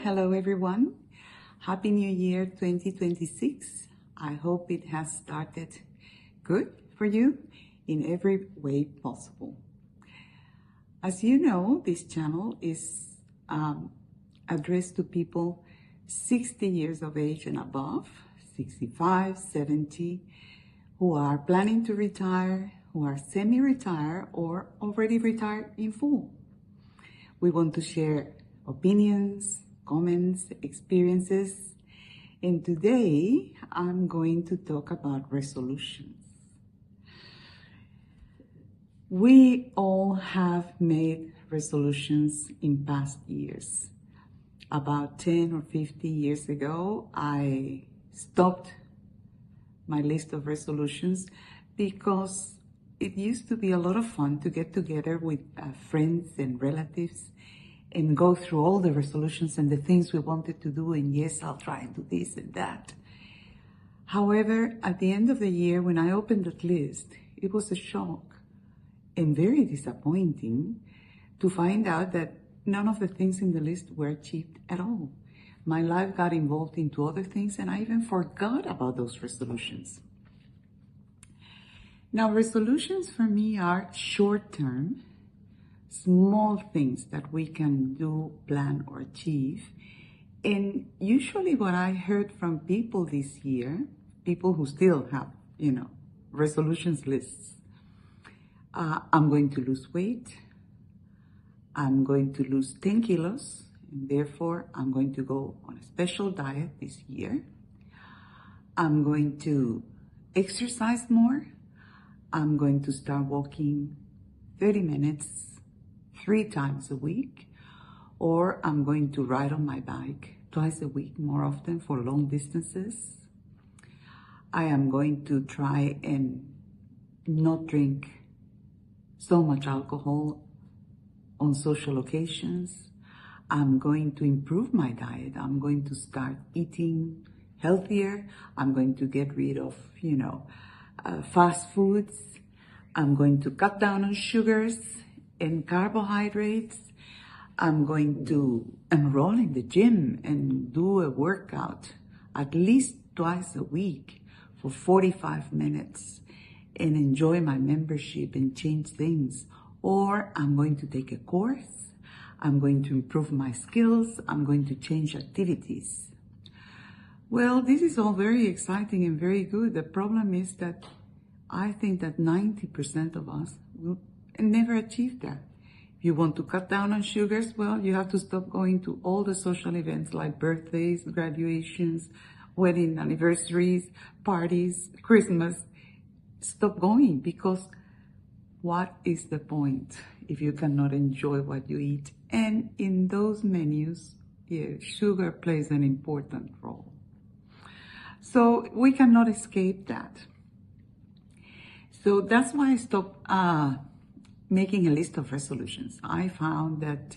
Hello everyone. Happy New Year 2026. I hope it has started good for you in every way possible. As you know, this channel is addressed to people 60 years of age and above, 65, 70, who are planning to retire, who are semi-retired or already retired in full. We want to share opinions, comments, experiences, and today I'm going to talk about resolutions. We all have made resolutions in past years. About 10 or 15 years ago, I stopped my list of resolutions because it used to be a lot of fun to get together with friends and relatives and go through all the resolutions and the things we wanted to do, and yes, I'll try and do this and that. However, at the end of the year, when I opened that list, it was a shock and very disappointing to find out that none of the things in the list were achieved at all. My life got involved into other things and I even forgot about those resolutions. Now, resolutions for me are short-term, small things that we can do, plan, or achieve. And usually what I heard from people this year, people who still have, resolutions lists, I'm going to lose weight, I'm going to lose 10 kilos, and therefore I'm going to go on a special diet this year. I'm going to exercise more. I'm going to start walking 30 minutes 3 times a week, or I'm going to ride on my bike twice a week more often for long distances. I am going to try and not drink so much alcohol on social occasions. I'm going to improve my diet. I'm going to start eating healthier. I'm going to get rid of, fast foods. I'm going to cut down on sugars and carbohydrates. I'm going to enroll in the gym and do a workout at least twice a week for 45 minutes and enjoy my membership and change things. Or I'm going to take a course. I'm going to improve my skills. I'm going to change activities. Well, this is all very exciting and very good. The problem is that I think that 90% of us will never achieve that. If you want to cut down on sugars, well, you have to stop going to all the social events like birthdays, graduations, wedding anniversaries, parties, Christmas. Stop going, because what is the point if you cannot enjoy what you eat? And in those menus, sugar plays an important role. So we cannot escape that. So that's why I stopped making a list of resolutions. I found that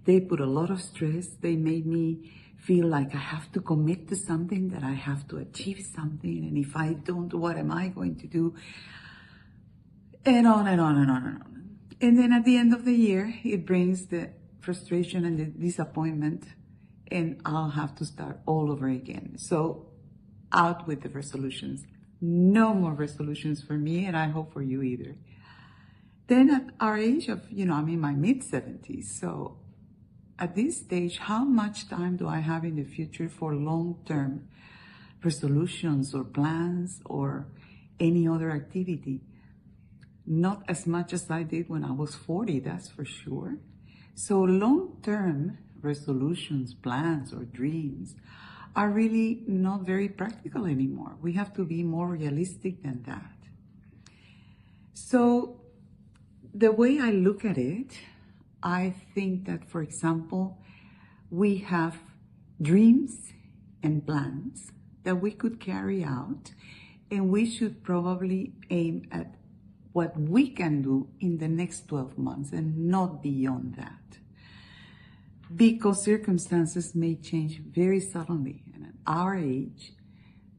they put a lot of stress. They made me feel like I have to commit to something, that I have to achieve something. And if I don't, what am I going to do? And on and on and on and on. And then at the end of the year, it brings the frustration and the disappointment, and I'll have to start all over again. So out with the resolutions. No more resolutions for me, and I hope for you either. Then at our age of, I'm in my mid-70s, so at this stage, how much time do I have in the future for long-term resolutions or plans or any other activity? Not as much as I did when I was 40, that's for sure. So long-term resolutions, plans, or dreams are really not very practical anymore. We have to be more realistic than that. So the way I look at it, I think that, for example, we have dreams and plans that we could carry out, and we should probably aim at what we can do in the next 12 months and not beyond that. Because circumstances may change very suddenly. And at our age,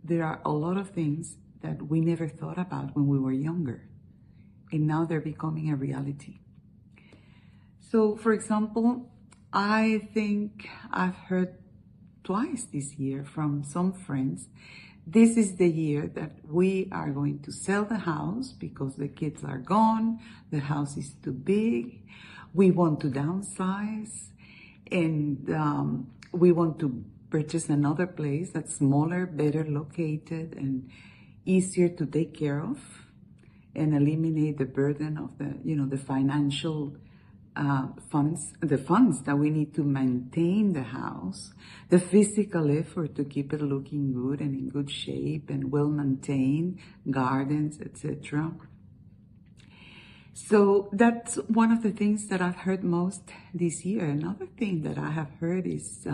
there are a lot of things that we never thought about when we were younger. And now they're becoming a reality. So, for example, I think I've heard twice this year from some friends, this is the year that we are going to sell the house because the kids are gone, the house is too big, we want to downsize, and we want to purchase another place that's smaller, better located, and easier to take care of, and eliminate the burden of the financial the funds that we need to maintain the house, the physical effort to keep it looking good and in good shape and well maintained, gardens, etc. So that's one of the things that I've heard most this year. Another thing that I have heard is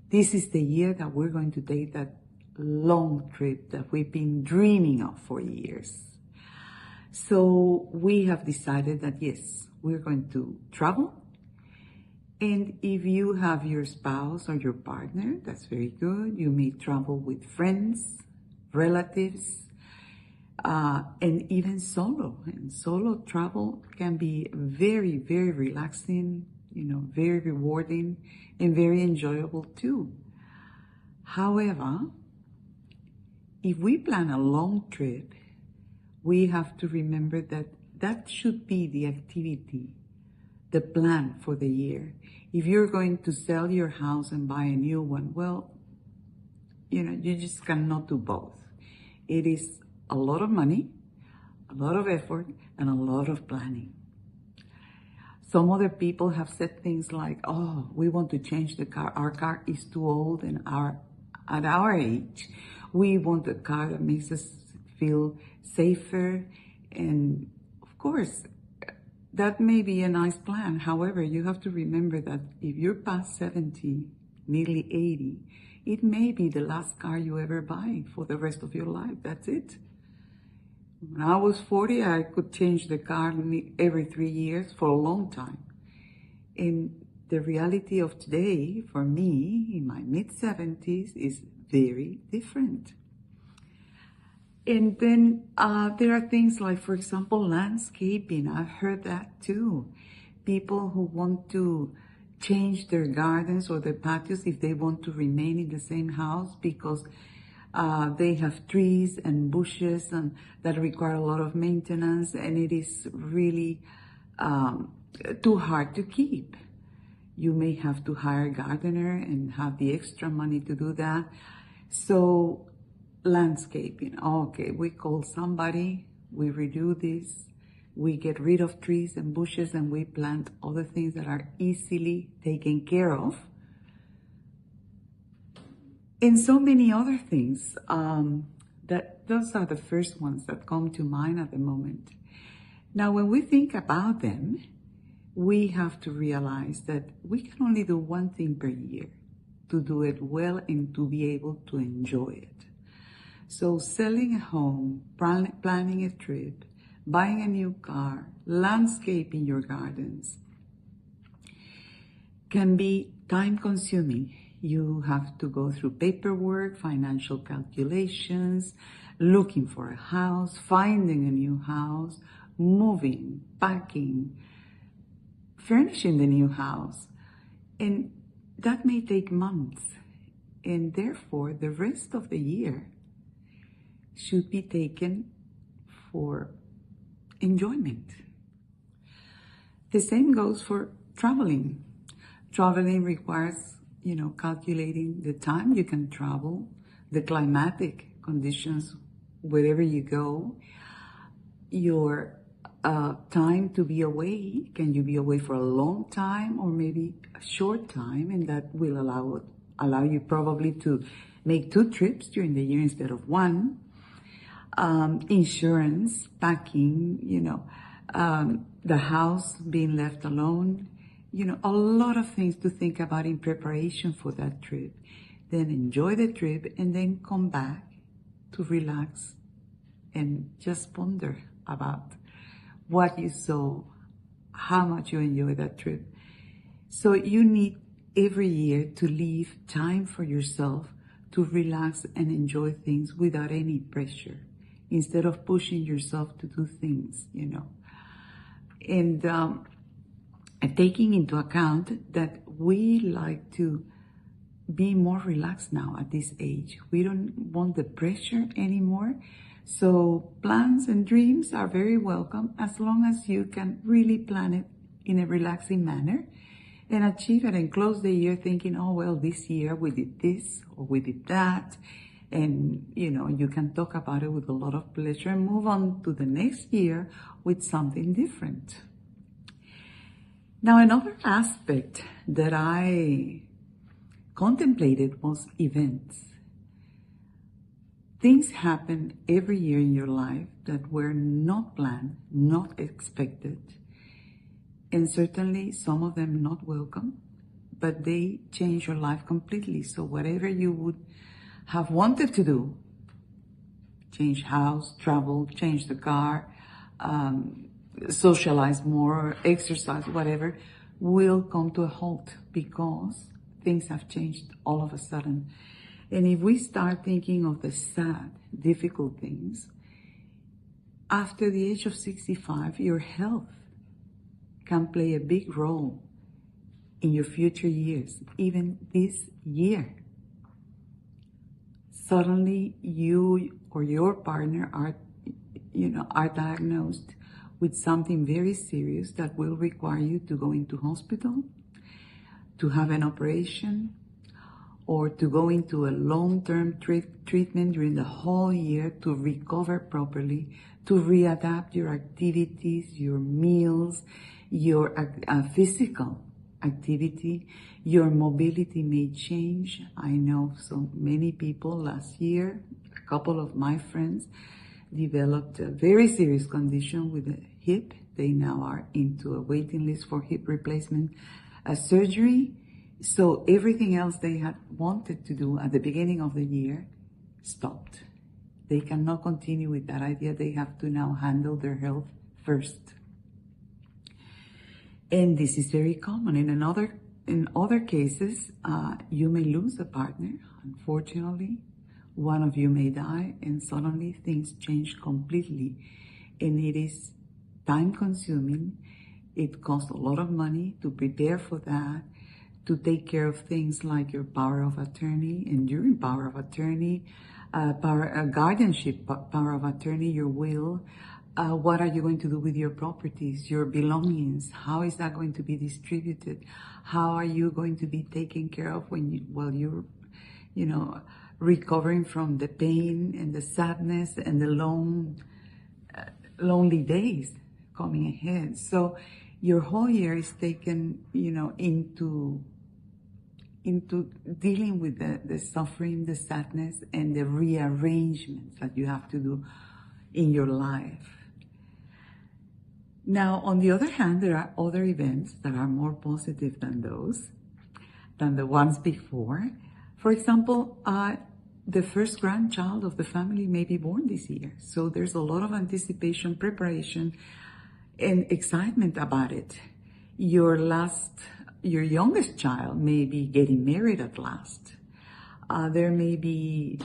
this is the year that we're going to take that long trip that we've been dreaming of for years. So we have decided that yes, we're going to travel. And if you have your spouse or your partner, that's very good. You may travel with friends, relatives, and even solo. And solo travel can be very, very relaxing, very rewarding and very enjoyable too. However, if we plan a long trip, we have to remember that that should be the activity, the plan for the year. If you're going to sell your house and buy a new one, well, you just cannot do both. It is a lot of money, a lot of effort, and a lot of planning. Some other people have said things like, oh, we want to change the car. Our car is too old, and at our age, we want a car that makes us feel safer. And of course, that may be a nice plan. However, you have to remember that if you're past 70, nearly 80, it may be the last car you ever buy for the rest of your life. That's it. When I was 40, I could change the car every 3 years for a long time. And the reality of today, for me, in my mid-70s, is very different. And then there are things like, for example, landscaping. I've heard that too. People who want to change their gardens or their patios if they want to remain in the same house because they have trees and bushes and that require a lot of maintenance, and it is really too hard to keep. You may have to hire a gardener and have the extra money to do that. So landscaping, okay, we call somebody, we redo this, we get rid of trees and bushes, and we plant other things that are easily taken care of. And so many other things, those are the first ones that come to mind at the moment. Now, when we think about them, we have to realize that we can only do one thing per year to do it well and to be able to enjoy it. So selling a home, planning a trip, buying a new car, landscaping your gardens can be time-consuming. You have to go through paperwork, financial calculations, looking for a house, finding a new house, moving, packing, furnishing the new house. And that may take months. And therefore, the rest of the year should be taken for enjoyment. The same goes for traveling. Traveling requires, calculating the time you can travel, the climatic conditions wherever you go, your time to be away. Can you be away for a long time or maybe a short time? And that will allow you probably to make 2 trips during the year instead of 1. Insurance, packing, the house being left alone, a lot of things to think about in preparation for that trip. Then enjoy the trip and then come back to relax and just ponder about what you saw, how much you enjoyed that trip. So you need every year to leave time for yourself to relax and enjoy things without any pressure, instead of pushing yourself to do things, And and taking into account that we like to be more relaxed now at this age. We don't want the pressure anymore. So plans and dreams are very welcome as long as you can really plan it in a relaxing manner and achieve it and close the year thinking, oh, well, this year we did this or we did that. And, you can talk about it with a lot of pleasure and move on to the next year with something different. Now, another aspect that I contemplated was events. Things happen every year in your life that were not planned, not expected, and certainly some of them not welcome, but they change your life completely. So whatever you would have wanted to do, change house, travel, change the car, socialize more, exercise, whatever, will come to a halt because things have changed all of a sudden. And if we start thinking of the sad, difficult things, after the age of 65, your health can play a big role in your future years, even this year. Suddenly you or your partner are diagnosed with something very serious that will require you to go into hospital, to have an operation, or to go into a long-term treatment during the whole year to recover properly, to readapt your activities, your meals, your physical activity. Your mobility may change. I know so many people last year, a couple of my friends developed a very serious condition with the hip. They now are into a waiting list for hip replacement surgery. So everything else they had wanted to do at the beginning of the year stopped. They cannot continue with that idea. They have to now handle their health first. And this is very common. In other cases, you may lose a partner. Unfortunately, one of you may die, and suddenly things change completely. And it is time-consuming. It costs a lot of money to prepare for that, to take care of things like your power of attorney, enduring power of attorney, guardianship power of attorney, your will. What are you going to do with your properties, your belongings? How is that going to be distributed? How are you going to be taken care of while you're, recovering from the pain and the sadness and the lonely days coming ahead? So your whole year is taken, into dealing with the suffering, the sadness, and the rearrangements that you have to do in your life. Now, on the other hand, there are other events that are more positive than the ones before. For example, the first grandchild of the family may be born this year. So there's a lot of anticipation, preparation, and excitement about it. Your youngest child may be getting married at last. There may be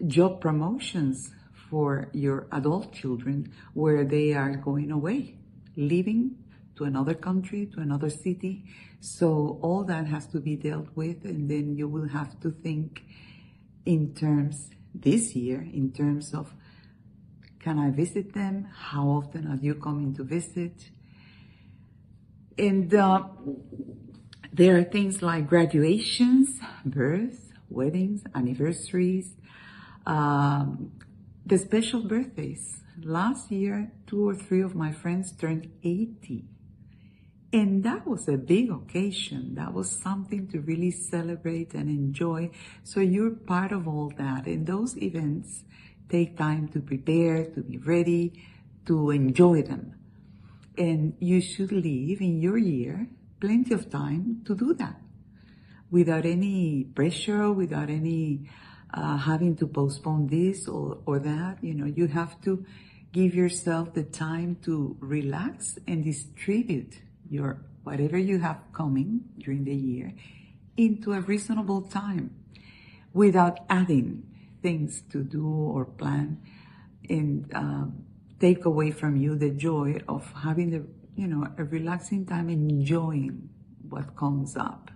job promotions for your adult children where they are going away, leaving to another country, to another city. So all that has to be dealt with, and then you will have to think this year, in terms of, can I visit them? How often are you coming to visit? And there are things like graduations, births, weddings, anniversaries, the special birthdays. Last year, 2 or 3 of my friends turned 80. And that was a big occasion. That was something to really celebrate and enjoy. So you're part of all that. And those events take time to prepare, to be ready, to enjoy them. And you should leave in your year plenty of time to do that without any pressure, without any having to postpone this or that. You have to give yourself the time to relax and distribute your whatever you have coming during the year into a reasonable time without adding things to do or plan and take away from you the joy of having a relaxing time, enjoying what comes up.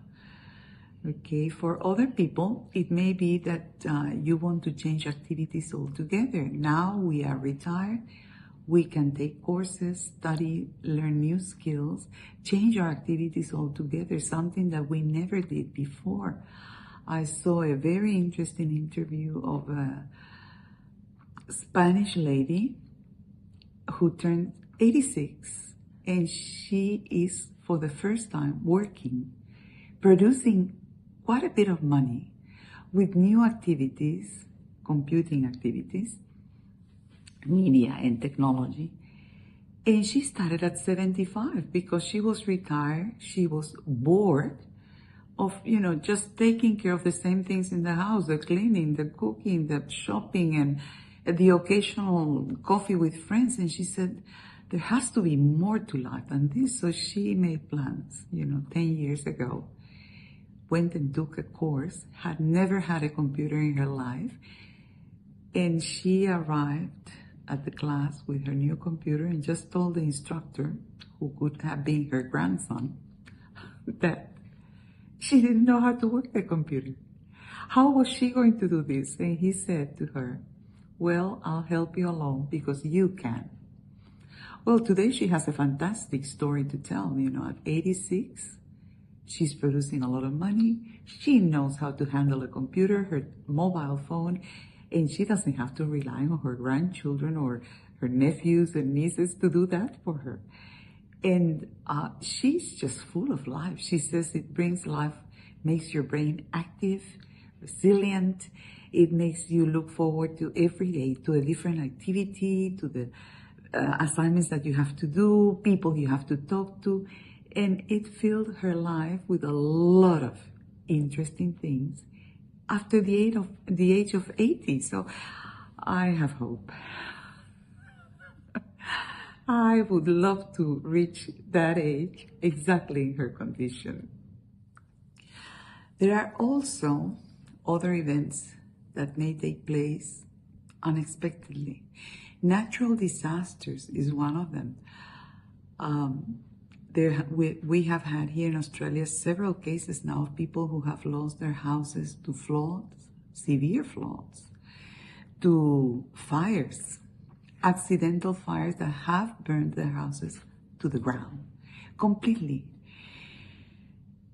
Okay, for other people, it may be that you want to change activities altogether. Now we are retired. We can take courses, study, learn new skills, change our activities altogether, something that we never did before. I saw a very interesting interview of a Spanish lady who turned 86, and she is, for the first time, working, producing quite a bit of money with new activities, computing activities, media and technology. And she started at 75 because she was retired. She was bored of, just taking care of the same things in the house, the cleaning, the cooking, the shopping, and the occasional coffee with friends. And she said, there has to be more to life than this. So she made plans, 10 years ago. Went and took a course, had never had a computer in her life, and she arrived at the class with her new computer and just told the instructor, who could have been her grandson, that she didn't know how to work the computer. How was she going to do this? And he said to her, well, I'll help you along because you can. Well, today she has a fantastic story to tell. At 86, she's producing a lot of money. She knows how to handle a computer, her mobile phone, and she doesn't have to rely on her grandchildren or her nephews and nieces to do that for her. And she's just full of life. She says it brings life, makes your brain active, resilient. It makes you look forward to every day, to a different activity, to the assignments that you have to do, people you have to talk to. And it filled her life with a lot of interesting things after the age of 80. So I have hope. I would love to reach that age, exactly in her condition. There are also other events that may take place unexpectedly. Natural disasters is one of them. We have had here in Australia several cases now of people who have lost their houses to floods, severe floods, to fires, accidental fires that have burned their houses to the ground completely.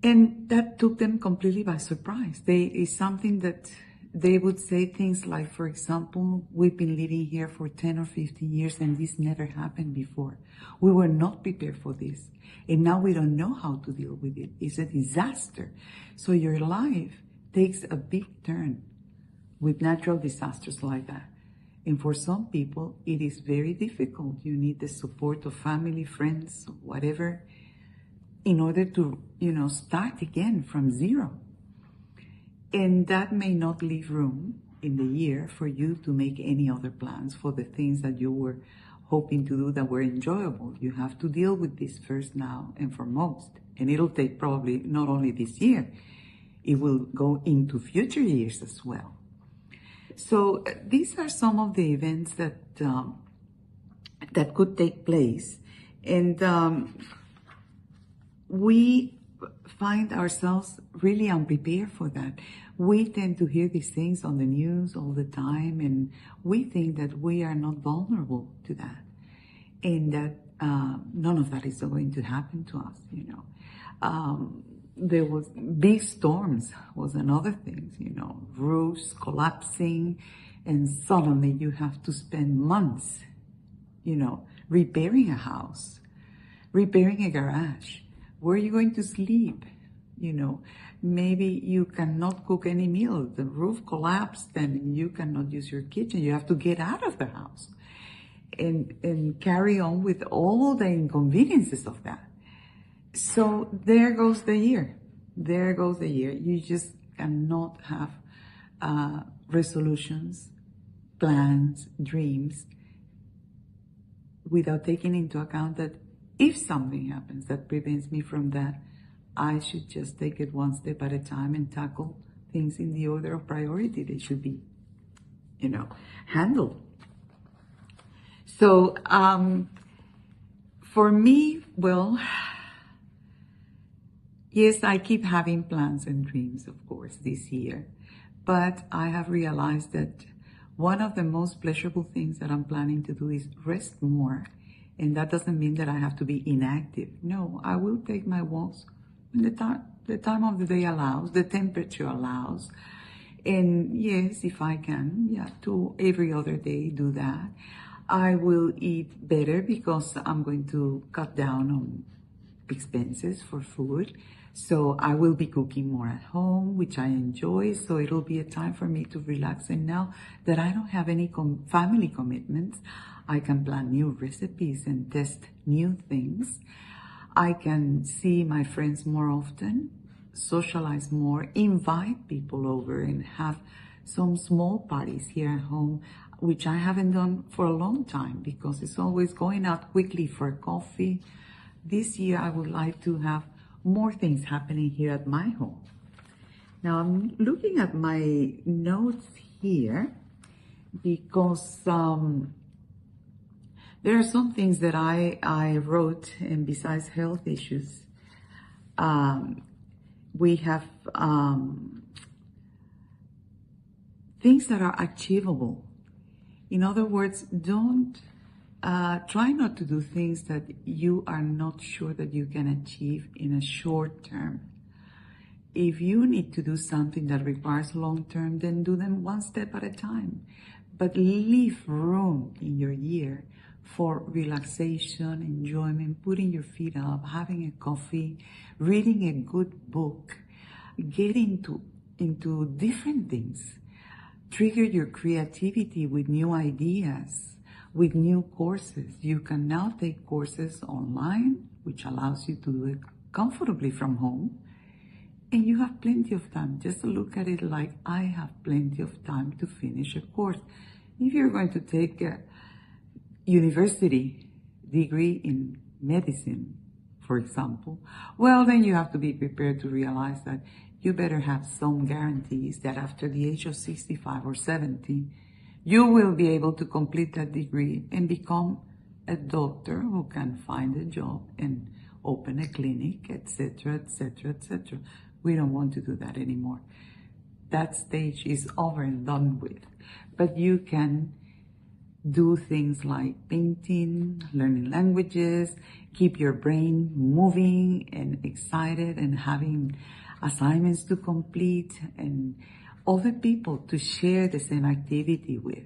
And that took them completely by surprise. It's something that they would say things like, for example, we've been living here for 10 or 15 years and this never happened before. We were not prepared for this. And now we don't know how to deal with it. It's a disaster. So your life takes a big turn with natural disasters like that. And for some people, it is very difficult. You need the support of family, friends, whatever, in order to, start again from zero. And that may not leave room in the year for you to make any other plans for the things that you were hoping to do that were enjoyable. You have to deal with this first now and foremost. And it'll take probably not only this year, it will go into future years as well. So these are some of the events that that could take place. And we find ourselves really unprepared for that. We tend to hear these things on the news all the time, and we think that we are not vulnerable to that, and that none of that is going to happen to us, There was big storms was another thing, roofs collapsing, and suddenly you have to spend months, repairing a house, repairing a garage. Where are you going to sleep? Maybe you cannot cook any meal. The roof collapsed and you cannot use your kitchen. You have to get out of the house and carry on with all the inconveniences of that. So there goes the year. There goes the year. You just cannot have resolutions, plans, dreams without taking into account that if something happens that prevents me from that, I should just take it one step at a time and tackle things in the order of priority they should be, handled. So, For me, well, yes, I keep having plans and dreams, of course, this year. But I have realized that one of the most pleasurable things that I'm planning to do is rest more. And that doesn't mean that I have to be inactive. No, I will take my walks when the time of the day allows, the temperature allows. And yes, if I can, to every other day do that. I will eat better because I'm going to cut down on expenses for food. So I will be cooking more at home, which I enjoy. So it'll be a time for me to relax. And now that I don't have any family commitments, I can plan new recipes and test new things. I can see my friends more often, socialize more, invite people over and have some small parties here at home, which I haven't done for a long time because it's always going out quickly for coffee. This year, I would like to have more things happening here at my home. Now, I'm looking at my notes here because there are some things that I wrote, and besides health issues, we have things that are achievable. In other words, don't try not to do things that you are not sure that you can achieve in a short term. If you need to do something that requires long term, then do them one step at a time. But leave room in your year for relaxation, enjoyment, putting your feet up, having a coffee, reading a good book, get into different things. Trigger your creativity with new ideas, with new courses. You can now take courses online, which allows you to do it comfortably from home. And you have plenty of time. Just look at it like I have plenty of time to finish a course. If you're going to take a university degree in medicine, for example, well, then you have to be prepared to realize that you better have some guarantees that after the age of 65 or 70, you will be able to complete that degree and become a doctor who can find a job and open a clinic, etc., etc., etc. We don't want to do that anymore. That stage is over and done with. But you can do things like painting, learning languages, keep your brain moving and excited and having assignments to complete and other people to share the same activity with,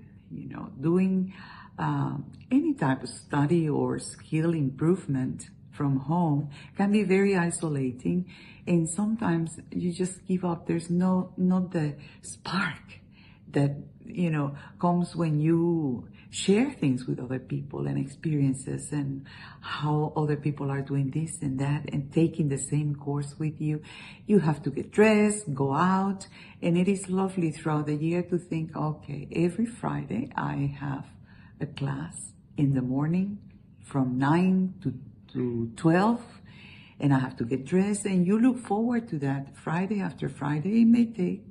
doing any type of study or skill improvement from home can be very isolating, and sometimes you just give up. There's not the spark that comes when you share things with other people and experiences and how other people are doing this and that and taking the same course with you. You have to get dressed, go out, and it is lovely throughout the year to think, okay, every Friday I have a class in the morning from 9 to 12, and I have to get dressed, and you look forward to that Friday after Friday. It may take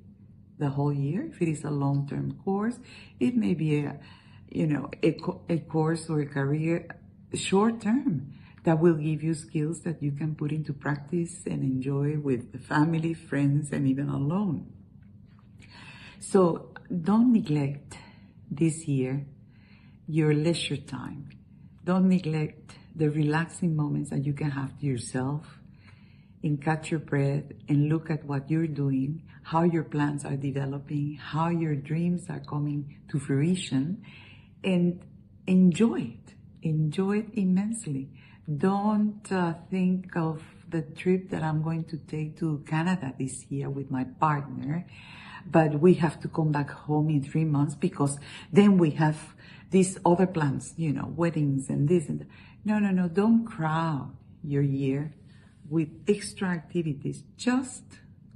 the whole year. If it is a long-term course, it may be a course or a career short-term that will give you skills that you can put into practice and enjoy with the family, friends, and even alone. So don't neglect this year your leisure time. Don't neglect the relaxing moments that you can have to yourself, and catch your breath and look at what you're doing, how your plans are developing, how your dreams are coming to fruition, and enjoy it. Enjoy it immensely. Don't think of the trip that I'm going to take to Canada this year with my partner, but we have to come back home in 3 months because then we have these other plans, weddings and this and that. No, don't crowd your year with extra activities. Just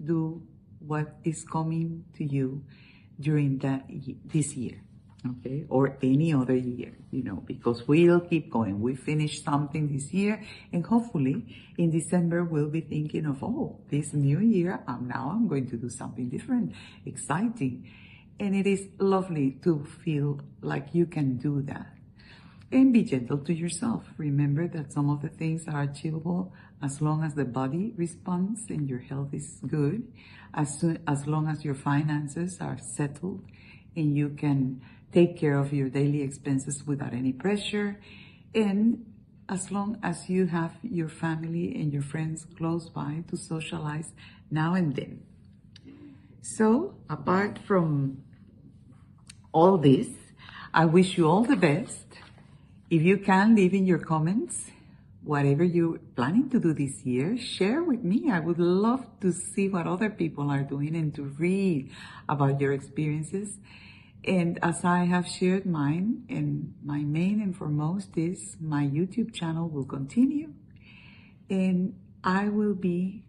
do what is coming to you during this year, okay? Or any other year, because we'll keep going. We finished something this year, and hopefully in December we'll be thinking of, this new year, I'm going to do something different, exciting. And it is lovely to feel like you can do that. And be gentle to yourself. Remember that some of the things are achievable as long as the body responds and your health is good, as long as your finances are settled and you can take care of your daily expenses without any pressure, and as long as you have your family and your friends close by to socialize now and then. So, apart from all this, I wish you all the best. If you can, leave in your comments whatever you're planning to do this year. Share with me. I would love to see what other people are doing and to read about your experiences. And as I have shared mine, and my main and foremost is my YouTube channel will continue, and I will be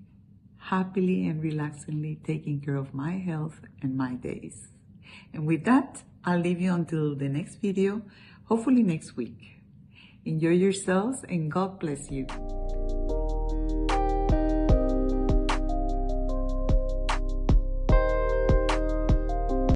happily and relaxingly taking care of my health and my days. And with that, I'll leave you until the next video, hopefully next week. Enjoy yourselves and God bless you.